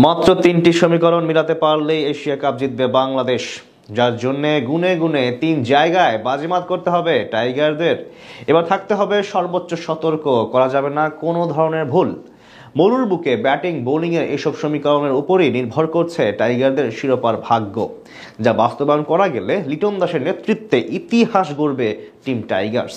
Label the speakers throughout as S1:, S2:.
S1: মাত্র ৩টি সমীকরণ মিলাতে পারলেই এশিয়া কাপ জিতবে বাংলাদেশ, যার জন্য গুনে গুনে ৩ জায়গায় বাজিমাত করতে হবে টাইগারদের। এবার থাকতে হবে সর্বোচ্চ সতর্ক, করা যাবে না কোনো ধরনের ভুল। মরুর বুকে ব্যাটিং বোলিংয়ের এসব সমীকরণের উপরই নির্ভর করছে টাইগারদের শিরোপার ভাগ্য, যা বাস্তবায়ন করা গেলে লিটন দাসের নেতৃত্বে ইতিহাস গড়বে টিম টাইগার্স।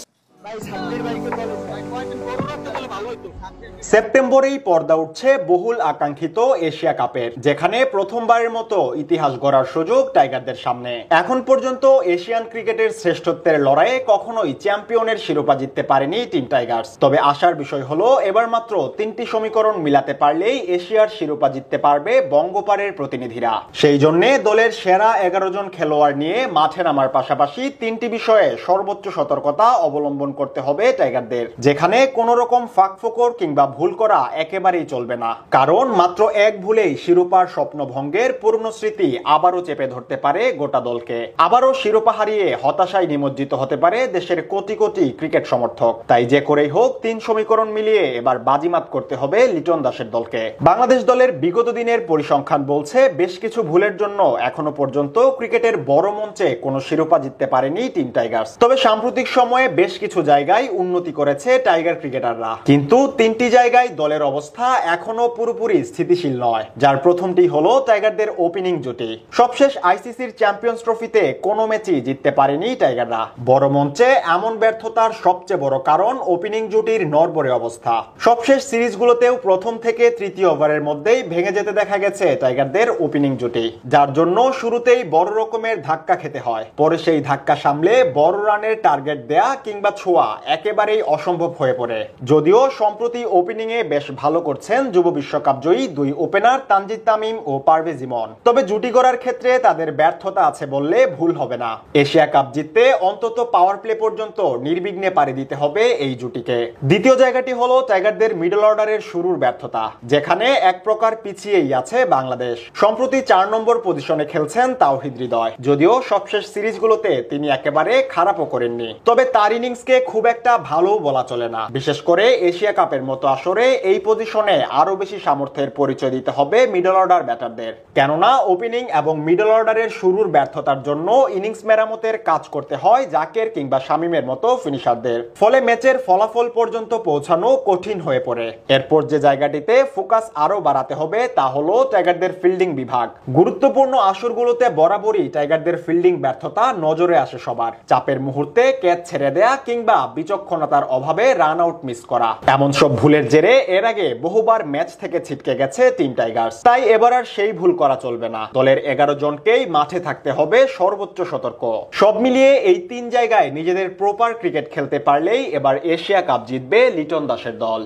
S2: সেপ্টেম্বরেই পর্দা উঠছে বহুল আকাঙ্ক্ষিত এশিয়া কাপের, যেখানে প্রথমবারের মতো ইতিহাস গড়ার সুযোগ টাইগারদের সামনে। এখন পর্যন্ত এশিয়ান ক্রিকেটের শ্রেষ্ঠত্বের লড়াইয়ে কখনোই চ্যাম্পিয়নের শিরোপা জিততে পারেনি টিম টাইগার্স। তবে আশার বিষয় হলো, এবার মাত্র 3টি সমীকরণ মিলাতে পারলেই এশিয়ার শিরোপা জিততে পারবে বঙ্গপাড়ের প্রতিনিধিরা। সেই জন্য দলের সেরা 11 জন খেলোয়াড় নিয়ে মাঠে নামার পাশাপাশি 3টি বিষয়ে সর্বোচ্চ সতর্কতা অবলম্বন করতে হবে টাইগারদের, যেখানে কোনো রকম ফাঁকফোকর কিংবা ভুল করা একেবারেই চলবে না। কারণ মাত্র এক ভুলেই শিরোপার স্বপ্নভঙ্গের পূর্ণ স্মৃতি আবারও চেপে ধরতে পারে গোটা দলকে। আবারও শিরোপা হারিয়ে হতাশায় নিমজ্জিত হতে পারে দেশের কোটি কোটি ক্রিকেট সমর্থক। তাই যে করেই হোক 3 সমীকরণ মিলিয়ে এবার বাজিমাত করতে হবে লিটন দাসের দলকে। বাংলাদেশ দলের বিগত দিনের পরিসংখ্যান বলছে, বেশ কিছু ভুলের জন্য এখনো পর্যন্ত ক্রিকেটের বড় মঞ্চে কোনো শিরোপা জিততে পারেনি টিম টাইগার্স। তবে সাম্প্রতিক সময়ে বেশ কিছু জায়গায় উন্নতি করেছে টাইগার ক্রিকেটাররা, কিন্তু 3টি জায়গায় দলের অবস্থা এখনো পুরোপুরি স্থিতিশীল নয়, যার প্রথমটি হলো টাইগারদের ওপেনিং জুটি। সবশেষ আইসিসির চ্যাম্পিয়ন্স ট্রফিতে কোনো ম্যাচই জিততে পারেনি টাইগাররা। বড় মঞ্চে এমন ব্যর্থতার সবচেয়ে বড় কারণ ওপেনিং জুটির নড়বড়ে অবস্থা। সবশেষ সিরিজগুলোতেও প্রথম থেকে তৃতীয় ওভারের মধ্যেই ভেঙে যেতে দেখা গেছে টাইগারদের ওপেনিং জুটি, যার জন্য শুরুতেই বড় রকমের ধাক্কা খেতে হয়। পরে সেই ধাক্কা সামলে বড় রানের টার্গেট দেয়া কিংবা ছোঁয়া একেবারেই অসম্ভব হয়ে পড়ে। যদিও সম্প্রতি ওপেনিং এ বেশ ভালো করছেন যুব বিশ্বকাপ জয়ী 2 ওপেনার তানজিদ তামিম ও পারভেজ ইমন, তবে জুটি গড়ার ক্ষেত্রে তাদের ব্যর্থতা আছে বললে ভুল হবে না। এশিয়া কাপ জিততে অন্তত পাওয়ার প্লে পর্যন্ত নির্বিঘ্নে পাড়ি দিতে হবে এই জুটিকে। দ্বিতীয় জায়গাটি হলো টাইগারদের মিডল অর্ডারের শুরুর ব্যর্থতা, যেখানে এক প্রকার পিছিয়েই আছে বাংলাদেশ। সম্প্রতি 4 নম্বর পজিশনে খেলছেন তাওহিদ হৃদয়, যদিও সবশেষ সিরিজগুলোতে তিনি একেবারে খারাপও করেননি, তবে তার ইনিংসকে খুব একটা ভালো বলা চলে না। বিশেষ করে এশিয়া কাপের মতো আসরে এই পজিশনে আরো বেশি সামর্থ্যের পরিচয় দিতে হবে মিডল অর্ডার ব্যাটারদের, কেননা ওপেনিং এবং মিডল অর্ডারের শুরুর ব্যর্থতার জন্য ইনিংস মেরামতের কাজ করতে হয় জাকের কিংবা শামীমের মতো ফিনিশারদের। ফলে ম্যাচের ফলাফল পর্যন্ত পৌঁছানো কঠিন হয়ে পড়ে। এরপর যে জায়গাটিতে ফোকাস আরো বাড়াতে হবে তা হলো টাইগারদের ফিল্ডিং বিভাগ। গুরুত্বপূর্ণ আসরগুলোতে বরাবরই টাইগারদের ফিল্ডিং ব্যর্থতা নজরে আসে সবার। চাপের মুহূর্তে ক্যাচ ছেড়ে দেয়া কিংবা বিচক্ষণতার অভাবে রান আউট মিস করা, এমন সব ভুলের জেরে এর আগে বহুবার ম্যাচ থেকে ছিটকে গেছে টিম টাইগার্স। তাই এবার আর সেই ভুল করা চলবে না। দলের 11 জনকেই মাঠে থাকতে হবে সর্বোচ্চ সতর্ক। সব মিলিয়ে এই 3 জায়গায় নিজেদের প্রপার ক্রিকেট খেলতে পারলেই এবার এশিয়া কাপ জিতবে লিটন দাসের দল।